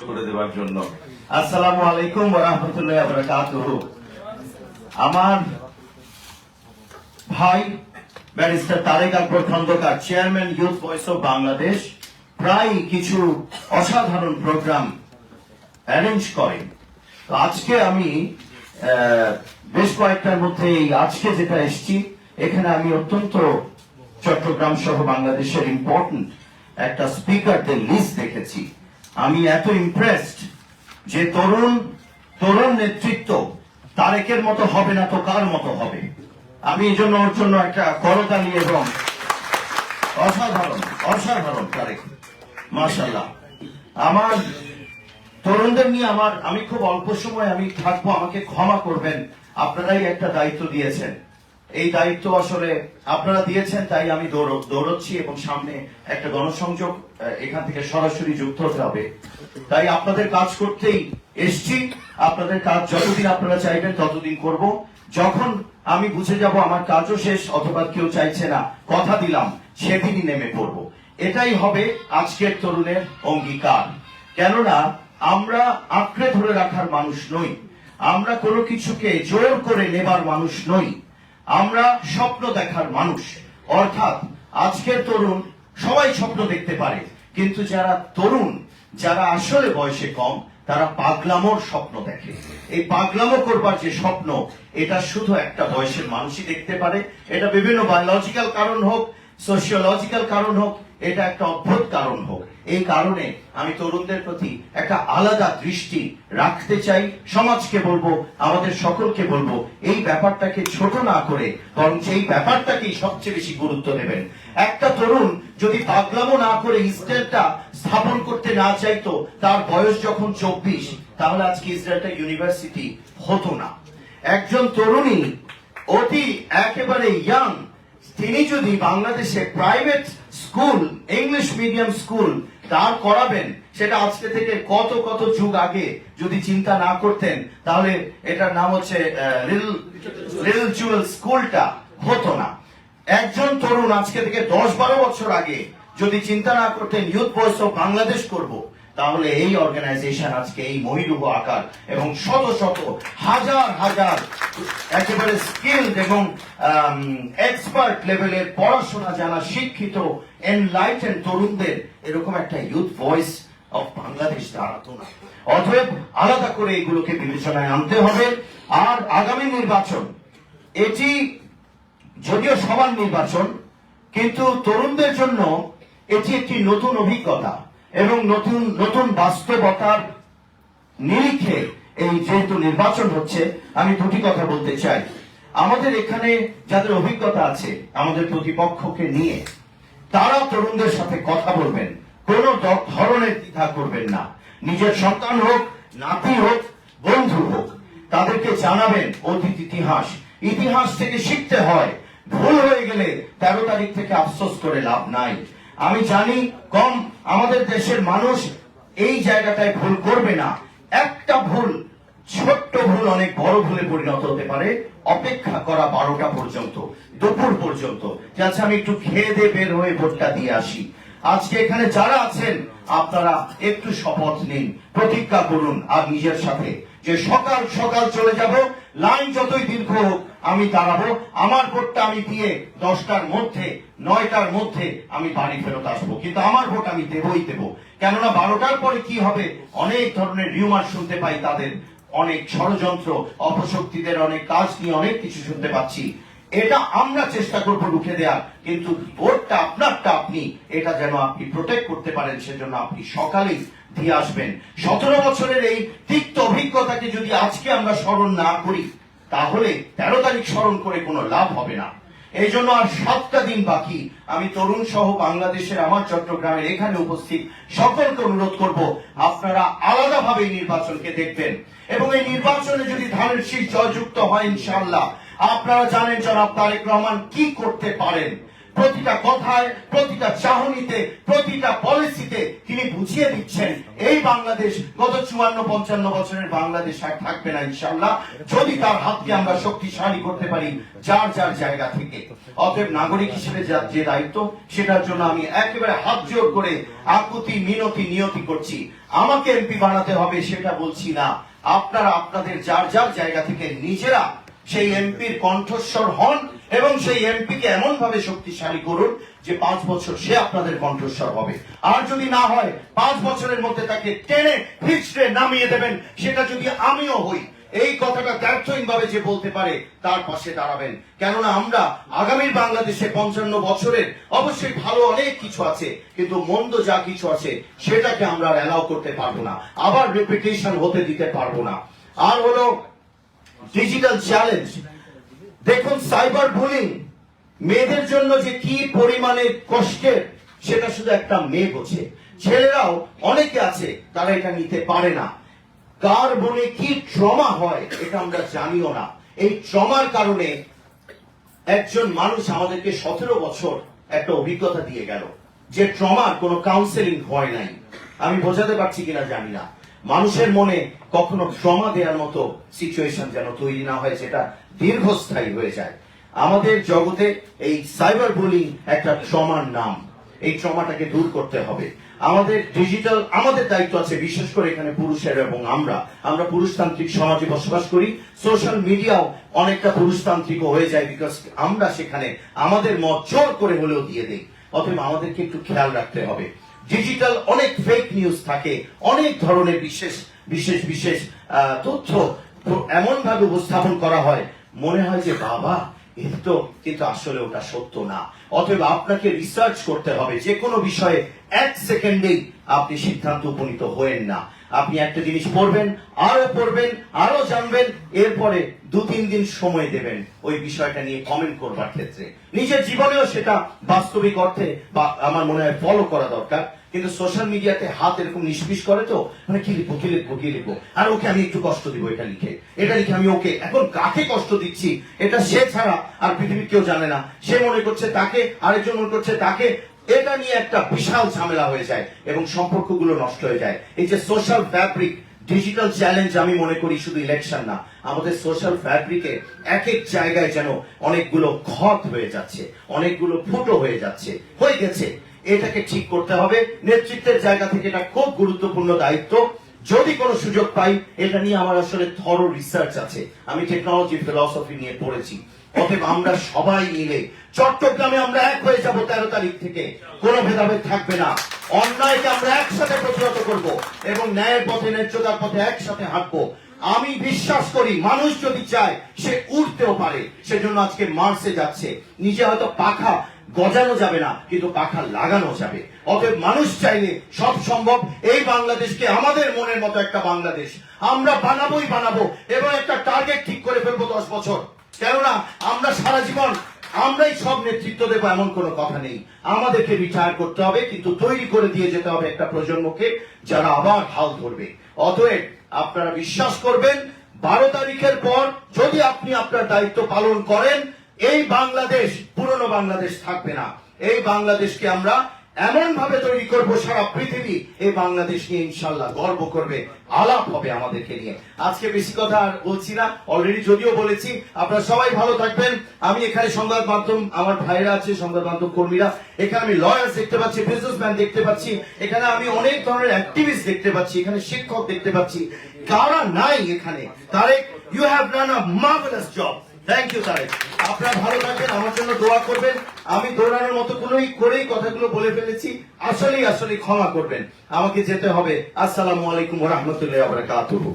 করে দেওয়ার জন্য। আসসালামু আলাইকুম ওয়া রাহমাতুল্লাহি ওয়া বারাকাতুহু। আমার ভাই barrister Tarek Akbar Khandaker, chairman youth voice of Bangladesh, প্রায় কিছু অসাধারণ প্রোগ্রাম অ্যারেঞ্জ করেন। তো আজকে আমি বেশ কয়েকটার মধ্যে আজকে যেটা এসেছি, এখানে আমি অত্যন্ত চট্টগ্রাম সহ বাংলাদেশের ইম্পর্টেন্ট একটা স্পিকারদের লিস্ট দেখেছি। আমি এত ইমপ্রেসড যে তরুণ নেতৃত্ব তারেকের মতো হবে না তো কার মতো হবে। আমি এই জন্য ওর জন্য একটা করতালি এবং অসাধারণ তারেক, মাশাআল্লাহ। আমার তরুণদের নিয়ে আমি খুব অল্প সময় আমি থাকবো, আমাকে ক্ষমা করবেন। আপনারাই একটা দায়িত্ব দিয়েছেন, এই দায়িত্ব আসলে আপনারা দিয়েছেন, তাই আমি দৌড়চ্ছি এবং সামনে একটা গণসংযোগ, এখান থেকে সরাসরি যুক্ত হতে হবে। তাই আপনাদের কাজ করতেই এসছি। আপনাদের কাজ যতদিন আপনারা চাইবেন ততদিন করব। যখন আমি বুঝে যাব আমার কাজও শেষ অথবা কেউ চাইছে না, কথা দিলাম সেদিনই নেমে পড়ব। এটাই হবে আজকের তরুণের অঙ্গীকার। কেননা আমরা আঁকড়ে ধরে রাখার মানুষ নই, আমরা কোনো কিছুকে জোর করে নেবার মানুষ নই, আমরা স্বপ্ন দেখার মানুষ। অর্থাৎ আজকের তরুণ সবাই স্বপ্ন দেখতে পারে, কিন্তু যারা তরুণ, যারা আসলে বয়সে কম, তারা পাগলামোর স্বপ্ন দেখে। এই পাগলামো করবার যে স্বপ্ন, এটা শুধু একটা বয়সের মানুষই দেখতে পারে। এটা বিভিন্ন বায়োলজিক্যাল কারণ হোক, সোশিওলজিক্যাল কারণ হোক, এটা একটা অদ্ভুত কারণ হোক, এই কারণে আমি তরুণদের প্রতি একটা আলাদা দৃষ্টি রাখতে চাই। সমাজকে বলবো, আমাদের সকলকে বলবো, এই ব্যাপারটাকে ছোট না করে বরং এই ব্যাপারটাকেই সবচেয়ে বেশি গুরুত্ব দেবেন। একটা তরুণ যদি পাগলামো না করে ইসরায়েলটা স্থাপন করতে না চাইতো, তার বয়স যখন 24, তাহলে আজকে ইসরায়েলটা ইউনিভার্সিটি হতো না। একজন তরুণী অতি একেবারে ইয়াং, তিনি যদি বাংলাদেশে private school, English medium school তার করাবেন, সেটা আজকে থেকে কত যুগ আগে যদি চিন্তা না করতেন, তাহলে এটার নাম হচ্ছে লিটল জুয়েল স্কুলটা হতো না। একজন তরুণ আজকে থেকে 10-12 বছর আগে যদি চিন্তা না করতেন ইউথ ভয়েস অফ বাংলাদেশ করব, তাহলে এই অর্গানাইজেশন আজকে এই মহিরুহ আকার এবং শত হাজার একেবারে স্কিলড এবং এক্সপার্ট লেভেলের পড়াশোনা জানা শিক্ষিত এনলাইটেন তরুণদের এরকম একটা ইউথ ভয়েস অফ বাংলাদেশ দাঁড়াতো না। অতএব আলাদা করে এগুলোকে বিবেচনায় আনতে হবে। আর আগামী নির্বাচন, এটি যদিও সবার নির্বাচন, কিন্তু তরুণদের জন্য এটি একটি নতুন অভিজ্ঞতা এবং নতুন বাস্তবতার নিরিখে এই যেহেতু নির্বাচন হচ্ছে, আমি দুটি কথা বলতে চাই। আমাদের এখানে যাদের অভিজ্ঞতা আছে আমাদের প্রতিপক্ষকে নিয়ে, তারা তরুণদের সাথে কথা বলবেন, কোন ধরনের দ্বিধা করবেন না। নিজের সন্তান হোক, নাতি হোক, বন্ধু হোক, তাদেরকে জানাবেন অতীত ইতিহাস থেকে শিখতে হয়। ভুল হয়ে গেলে 13 তারিখ থেকে আফসোস করে লাভ নাই। আমি জানি কম আমাদের দেশের মানুষ এই জায়গাটায় ভুল করবে না। একটা ভুল, ছোট্ট ভুল অনেক বড় ভুলে পরিণত হতে পারে। অপেক্ষা করা 12টা পর্যন্ত, দুপুর পর্যন্ত, আচ্ছা আমি একটু খেয়ে দিয়ে বের হয়ে ভোটটা দিয়ে আসি। আজকে এখানে যারা আছেন আপনারা একটু শপথ নিন, প্রতিজ্ঞা করুন আর নিজের সাথে যে সকাল চলে যাব, লাইন যতই দীর্ঘ হোক আমি দাঁড়াবো, আমার ভোটটা আমি দিয়ে 10টার মধ্যে 9টার মধ্যে আমি বাড়ি ফেরত আসবো, কিন্তু আমার ভোট আমি দেবই দেব। কেননা 12টার পরে কি হবে, অনেক ধরনের রিউমার শুনতে পাই, তাদের অনেক ষড়যন্ত্র, অপশক্তিদের অনেক কাজ নিয়ে অনেক কিছু শুনতে পাচ্ছি। এটা আমরা চেষ্টা করবো রুখে দেওয়ার, কিন্তু ভোটটা আপনারটা, আপনি এটা যেন আপনি প্রোটেক্ট করতে পারেন, সেজন্য আপনি সকালেই দিয়ে আসবেন। 17 বছরের এই তিক্ত অভিজ্ঞতাকে যদি আজকে আমরা স্মরণ না করি, তাহলে 13 তারিখ স্মরণ করে কোনো লাভ হবে না। এই জন্য আর 7টা দিন বাকি। আমি তরুণ সহ বাংলাদেশের, আমার চট্টগ্রামের এখানে উপস্থিত সকলকে অনুরোধ করব, আপনারা আলাদাভাবে এই নির্বাচনকে দেখবেন এবং এই নির্বাচনে যদি ধানের শীষ জয়যুক্ত হয় ইনশাআল্লাহ, আপনারা জানেন জনাব তারেক রহমান কি করতে পারেন। প্রতিটা কথায়, প্রতিটা চাহনিতে, প্রতিটা পলিসিতে তিনি বুঝিয়ে দিচ্ছেন এই বাংলাদেশ গত 54-55 বছরের বাংলাদেশ আর থাকবে না ইনশাআল্লাহ, যদি তার হাতকে আমরা শক্তিশালী করতে পারি যার যার জায়গা থেকে। অতএব নাগরিক হিসেবে যে দায়িত্ব, সেটার জন্য আমি একেবারে হাত জোর করে আকুতি মিনতি নিয়তি করছি। আমাকে এমপি বানাতে হবে সেটা বলছি না, আপনারা আপনাদের যার যার জায়গা থেকে নিজেরা সেই এমপির কণ্ঠস্বর হন এবং সেই এমপিকে এমন ভাবে শক্তিশালী করুন যে 5 বছর সে আপনাদের কণ্ঠস্বর হবে। আর যদি না হয় 5 বছরের মধ্যে তাকে টেনে হিচড়ে নামিয়ে দেবেন, সেটা যদি আমিও হই। এই কথাটা ব্যর্থহীন ভাবে যে বলতে পারে তার পাশে দাঁড়াবেন, কেননা আমরা আগামীর বাংলাদেশে 55 বছরের অবশ্যই ভালো অনেক কিছু আছে, কিন্তু মন্দ যা কিছু আছে সেটাকে আমরা অ্যালাউ করতে পারবো না, আবার রিপিটেশন হতে দিতে পারবো না। আর হলো ডিজিটাল চ্যালেঞ্জ। দেখুন, সাইবার বুলিং মেয়েদের জন্য যে কি পরিমাণে কষ্টের সেটা শুধু একটা মেয়ে বোঝে। ছেলেরাও অনেকে আছে তারা এটা নিতে পারে না। কার বনে কি ট্রমা হয় এটা আমরা জানিও না। এই ট্রমার কারণে একজন মানুষ আমাদেরকে 17 বছর একটা অভিজ্ঞতা দিয়ে গেল, যে ট্রমার কোনো কাউন্সেলিং হয় নাই। আমি বোঝাতে পারছি কিনা জানি না। মানুষের মনে কখনো ট্রমা দেওয়ার মতো সিচুয়েশন যেন তৈরি না হয়, যেটা দীর্ঘস্থায়ী হয়ে যায়। আমাদের জগতে এই সাইবার বুলিং একটা ট্রমার নাম। এই ট্রমাটাকে দূর করতে হবে। আমাদের ডিজিটাল, আমাদের দায়িত্ব আছে, বিশেষ করে এখানে পুরুষের, এবং আমরা পুরুষতান্ত্রিক সমাজে বসবাস করি। সোশ্যাল মিডিয়াও অনেকটা পুরুষতান্ত্রিক হয়ে যায়, বিকজ আমরা সেখানে আমাদের মত জোর করে হলেও দিয়ে দেই। অতএব আমাদেরকে একটু খেয়াল রাখতে হবে। ডিজিটাল অনেক ফেক নিউজ থাকে, অনেক ধরনের বিশেষ তথ্য এমন ভাবে উপস্থাপন করা হয়, মনে হয় যে বাবা এটা তো, কিন্তু আসলে ওটা সত্য না। অতএব আপনাকে রিসার্চ করতে হবে যে কোনো বিষয়ে। 1 সেকেন্ডেই আপনি সিদ্ধান্ত উপনীত হয়েন না। আপনি একটা জিনিস পড়বেন, আরো জানবেন, এরপরে 2-3 দিন সময় দেবেন ওই বিষয়টা নিয়ে কমেন্ট করবার ক্ষেত্রে। নিজের জীবনেও সেটা বাস্তবিক অর্থে বা আমার মনে হয় ফলো করা দরকার। কিন্তু সোশ্যাল মিডিয়াতে হাত এরকম নিষ্পিস করে, তো মানে কি লিখবো, আর ওকে আমি একটু কষ্ট দিব, এটা লিখে আমি ওকে এখন কাকে কষ্ট দিচ্ছি এটা সে ছাড়া আর পৃথিবীর কেউ জানে না। সে মনে করছে তাকে, আরেকজন মনে করছে তাকে। এটা নিয়ে একটা বিশাল ঝামেলা হয়ে যায় এবং সম্পর্কগুলো নষ্ট হয়ে যায়। এই যে সোশ্যাল ফ্যাব্রিক, ডিজিটাল চ্যালেঞ্জ, আমি মনে করি শুধু ইলেকশন না, আমাদের সোশ্যাল ফ্যাব্রিকে এক এক জায়গায় যেন অনেকগুলো ক্ষত হয়ে যাচ্ছে, অনেকগুলো ফুটো হয়ে গেছে। এটাকে ঠিক করতে হবে। নেতৃত্বের জায়গা থেকে এটা খুব গুরুত্বপূর্ণ দায়িত্ব। যদি কোনো সুযোগ পাই, এটা নিয়ে আমার আসলে থরো রিসার্চ আছে, আমি টেকনোলজি ফিলসফি নিয়ে পড়েছি। অতএব আমরা সবাই মিলে চট্টগ্রামে আমরা এক হয়ে যাব 13 তারিখ থেকে। কোনো ভেদাভেদ থাকবে না। অন্যায়কে আমরা একসাথে প্রতিহত করব এবং ন্যায়ের পথে, ন্যায্যতার পথে একসাথে হাঁটবো। আমি বিশ্বাস করি মানুষ যদি চায় সে উঠতেও পারে। সেজন্য আজকে মার্চে যাচ্ছে। নিজে হয়তো পাখা গজানো যাবে না, কিন্তু পাখা লাগানো যাবে। অতএব মানুষ চাইলে সব সম্ভব। এই বাংলাদেশকে আমাদের মনের মতো একটা বাংলাদেশ আমরা বানাবো এবং একটা টার্গেট ঠিক করে ফেলবো 10 বছর। কেননা আমরা সারা জীবন আমরাই সব নেতৃত্ব দেবো এমন কোনো কথা নেই। আমাদেরকে রিটায়ার করতে হবে, কিন্তু তৈরি করে দিয়ে যেতে হবে একটা প্রজন্মকে যারা আবার হাল ধরবে। অতএব আপনারা বিশ্বাস করবেন, 12 তারিখের পর যদি আপনি আপনার দায়িত্ব পালন করেন, এই বাংলাদেশ পুরনো বাংলাদেশ থাকবে না। এই বাংলাদেশকে আমরা এমন ভাবে তৈরি করব, সারা পৃথিবী এই বাংলাদেশ নিয়ে ইনশাল্লাহ গর্ব করবে, আলাপ হবে আমাদেরকে নিয়ে। আজকে বেশি কথা আর বলছি না, অলরেডি যদিও বলেছি। আপনারা সবাই ভালো থাকবেন। আমি এখানে সংবাদ মাধ্যম, আমার ভাইরা আছে সংবাদ মাধ্যম কর্মীরা, এখানে আমি লয়ার্স দেখতে পাচ্ছি, বিজনেসম্যান দেখতে পাচ্ছি, এখানে আমি অনেক ধরনের অ্যাক্টিভিস্ট দেখতে পাচ্ছি, এখানে শিক্ষক দেখতে পাচ্ছি। কারা নাই এখানে? Tarek, you have done a marvellous job. Thank you Tarek. আপনারা ভালো থাকবেন, আমার জন্য দোয়া করবেন। আমি দৌড়ানোর মতো করেই কথাগুলো বলে ফেলেছি, আসলেই ক্ষমা করবেন। আমাকে যেতে হবে। আসসালামু আলাইকুম ওয়া রাহমাতুল্লাহি ওয়া বারাকাতুহু।